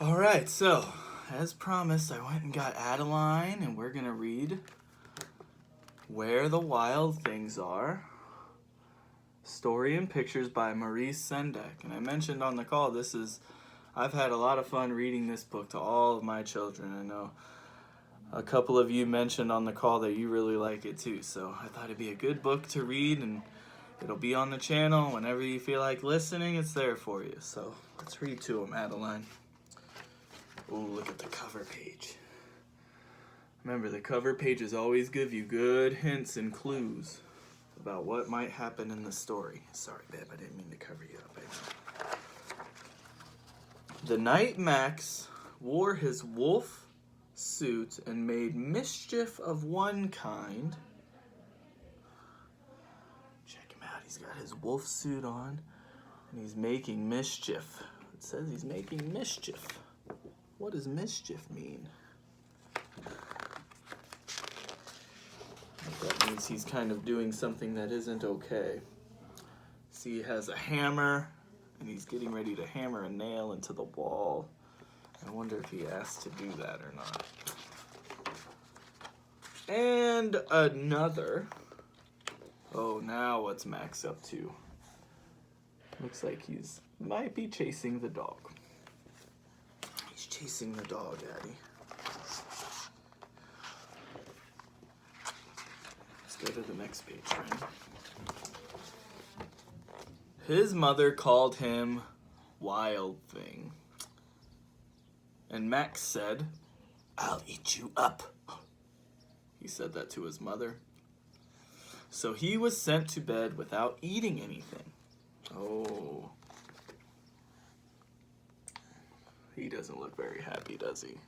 All right, so as promised, I went and got Adeline, and we're gonna read Where the Wild Things Are. Story and Pictures by Maurice Sendak. And I mentioned on the call, I've had a lot of fun reading this book to all of my children. I know a couple of you mentioned on the call that you really like it too, so I thought it'd be a good book to read, and it'll be on the channel. Whenever you feel like listening, it's there for you. So let's read to them, Adeline. Oh, look at the cover page. Remember, the cover pages always give you good hints and clues about what might happen in the story. Sorry, babe, I didn't mean to cover you up, babe. The night Max wore his wolf suit and made mischief of one kind. Check him out, he's got his wolf suit on, and he's making mischief. It says he's making mischief. What does mischief mean? That means he's kind of doing something that isn't okay. See, he has a hammer, and he's getting ready to hammer a nail into the wall. I wonder if he asked to do that or not. And another. Oh, now what's Max up to? Looks like might be chasing the dog. He's chasing the dog, Daddy. Let's go to the next page, friend. His mother called him Wild Thing. And Max said, "I'll eat you up." He said that to his mother. So he was sent to bed without eating anything. Oh. He doesn't look very happy, does he?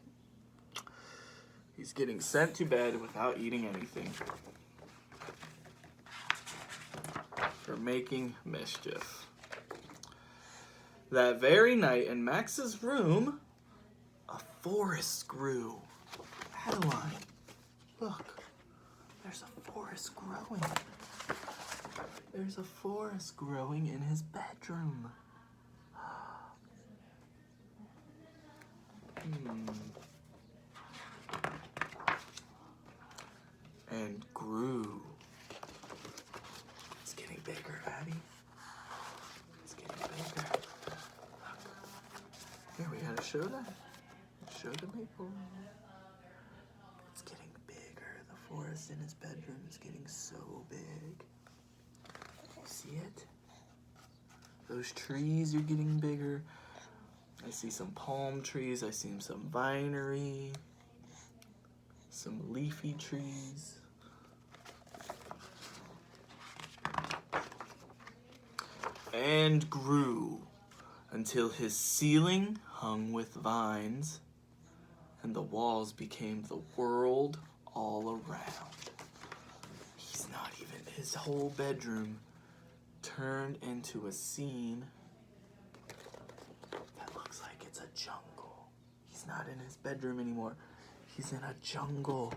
He's getting sent to bed without eating anything for making mischief. That very night in Max's room, a forest grew. Adeline, look, there's a forest growing. There's a forest growing in his bedroom. And grew. It's getting bigger, Addie. It's getting bigger. Look. Here, we gotta show that. Show the people. It's getting bigger. The forest in his bedroom is getting so big. You see it? Those trees are getting bigger. I see some palm trees. I see some vinery. Some leafy trees. And grew until his ceiling hung with vines, and the walls became the world all around. His whole bedroom turned into a scene that looks like it's a jungle. He's not in his bedroom anymore. He's in a jungle.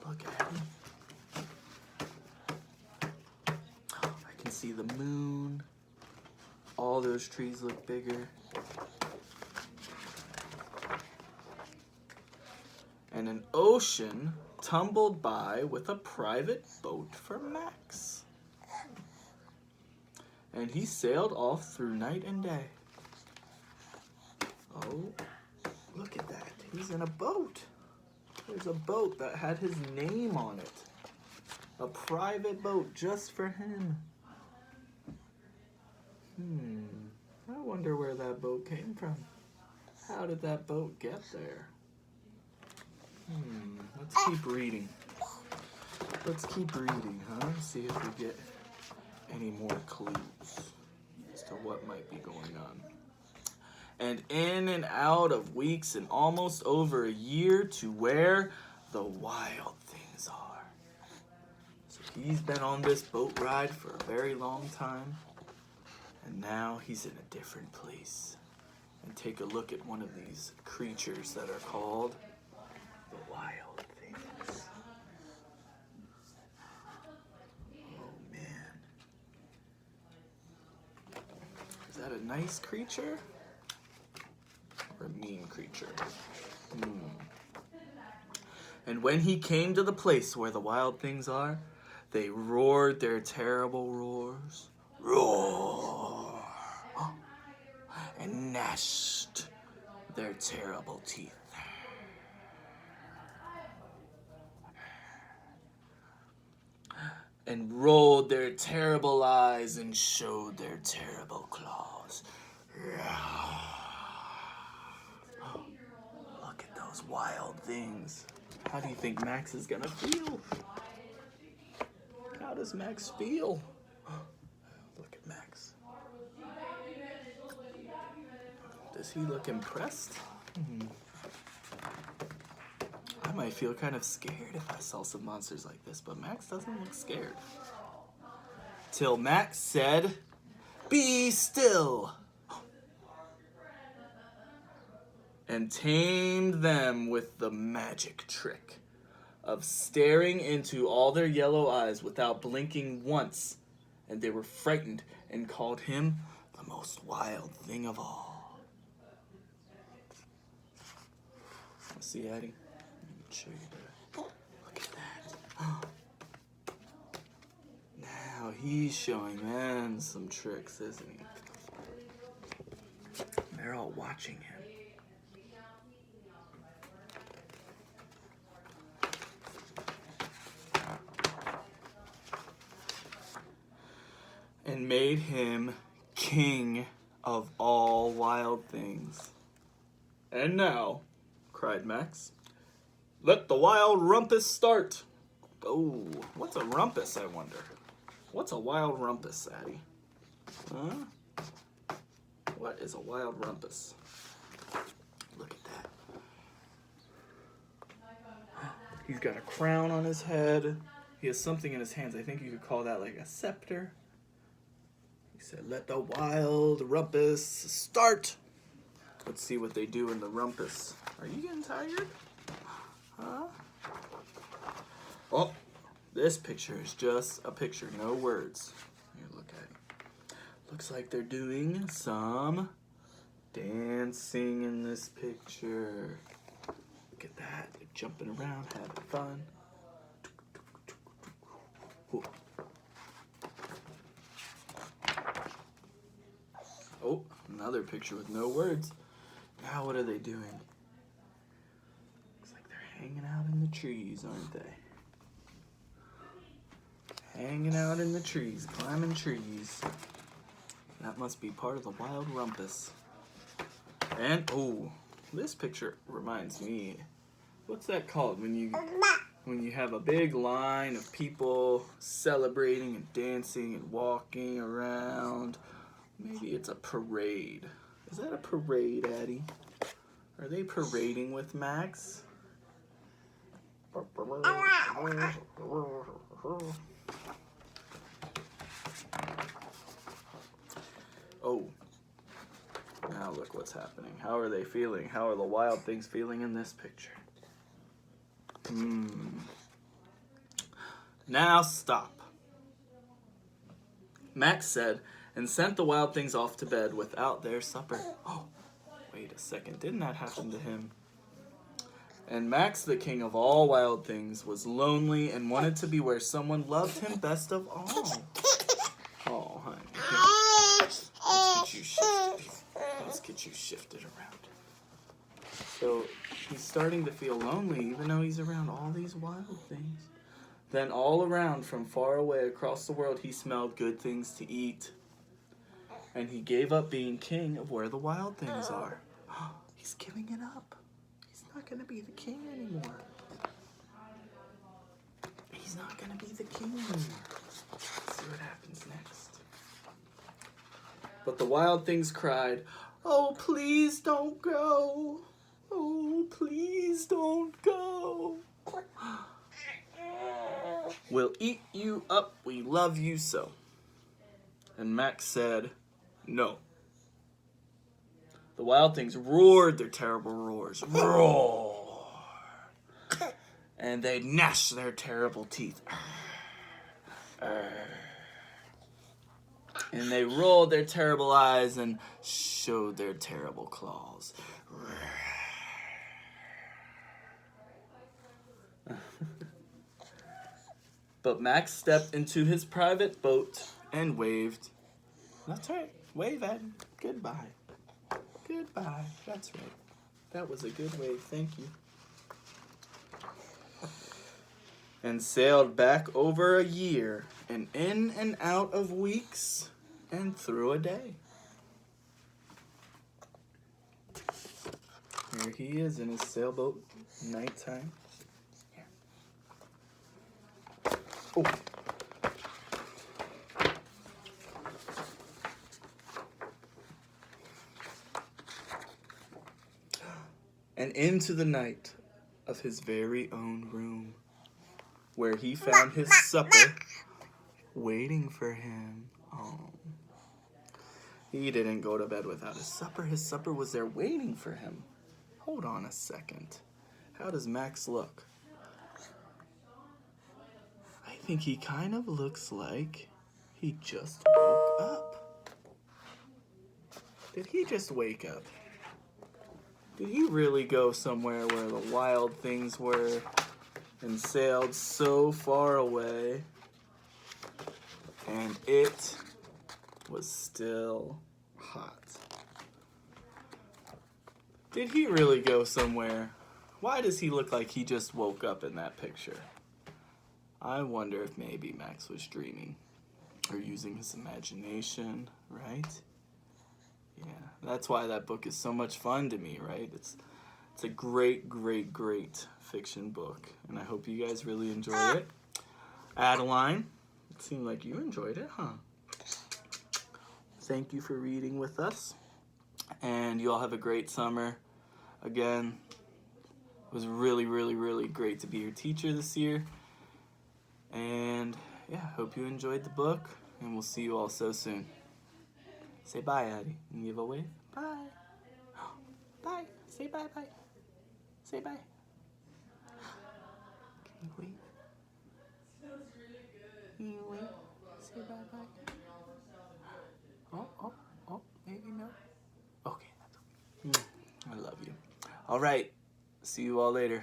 Look at him. I can see the moon. All those trees look bigger. And an ocean tumbled by with a private boat for Max. And he sailed off through night and day. Oh, look at that. He's in a boat. There's a boat that had his name on it. A private boat just for him. I wonder where that boat came from. How did that boat get there? Let's keep reading. Let's keep reading, huh? See if we get any more clues as to what might be going on. And in and out of weeks and almost over a year to where the wild things are. So he's been on this boat ride for a very long time, and now he's in a different place. And take a look at one of these creatures that are called the wild things. Oh man. Is that a nice creature? Or a mean creature. And when he came to the place where the wild things are, they roared their terrible roars. Roar! And gnashed their terrible teeth. And rolled their terrible eyes and showed their terrible claws. Look at those wild things. How do you think Max is gonna feel? How does Max feel? Look at Max. Does he look impressed? I might feel kind of scared if I saw some monsters like this, but Max doesn't look scared. Till Max said, "Be still!" and tamed them with the magic trick of staring into all their yellow eyes without blinking once, and they were frightened and called him the most wild thing of all. See, Addie? Let me show you that. Look at that. Now he's showing them some tricks, isn't he? They're all watching him. And made him king of all wild things. And now, cried Max, let the wild rumpus start. Oh, what's a rumpus, I wonder? What's a wild rumpus, Addie? Huh? What is a wild rumpus? Look at that. He's got a crown on his head. He has something in his hands. I think you could call that like a scepter. He said, let the wild rumpus start. Let's see what they do in the rumpus. Are you getting tired? Huh? Oh, this picture is just a picture, no words. Here, look at it. Looks like they're doing some dancing in this picture. Look at that. They're jumping around, having fun. Oh, another picture with no words. Now what are they doing? Looks like they're hanging out in the trees, aren't they? Hanging out in the trees, climbing trees. That must be part of the wild rumpus. And, oh, this picture reminds me, what's that called? When you have a big line of people celebrating and dancing and walking around. Maybe it's a parade. Is that a parade, Addie? Are they parading with Max? Oh. Now look what's happening. How are they feeling? How are the wild things feeling in this picture? Now stop. Max said, and sent the wild things off to bed without their supper. Oh, wait a second. Didn't that happen to him? And Max, the king of all wild things, was lonely and wanted to be where someone loved him best of all. Oh, honey. Let's get you shifted around. So he's starting to feel lonely even though he's around all these wild things. Then all around from far away across the world he smelled good things to eat. And he gave up being king of where the wild things are. He's giving it up. He's not going to be the king anymore. He's not going to be the king anymore. Let's see what happens next. But the wild things cried, oh, please don't go. Oh, please don't go. We'll eat you up. We love you so. And Max said, no. The wild things roared their terrible roars. Roar! And they gnashed their terrible teeth. And they rolled their terrible eyes and showed their terrible claws. But Max stepped into his private boat and waved. That's right. Wave at him. Goodbye. Goodbye. That's right. That was a good wave. Thank you. And sailed back over a year, and in and out of weeks, and through a day. Here he is in his sailboat, nighttime. Here. Oh. And into the night of his very own room, where he found his supper waiting for him. Oh. He didn't go to bed without his supper. His supper was there waiting for him. Hold on a second. How does Max look? I think he kind of looks like he just woke up. Did he just wake up? Did he really go somewhere where the wild things were and sailed so far away and it was still hot? Did he really go somewhere? Why does he look like he just woke up in that picture? I wonder if maybe Max was dreaming or using his imagination, right? Yeah, that's why that book is so much fun to me, right? It's a great, great, great fiction book, and I hope you guys really enjoy it. Adeline, it seemed like you enjoyed it, huh? Thank you for reading with us, and you all have a great summer. Again, it was really, really, really great to be your teacher this year, and yeah, hope you enjoyed the book, and we'll see you all so soon. Say bye, Addie, and give a wave. Bye. Bye. Say bye-bye. Say bye. Can you wave? Can you wave? Say bye-bye. Oh, maybe no. Okay, that's okay. I love you. All right. See you all later.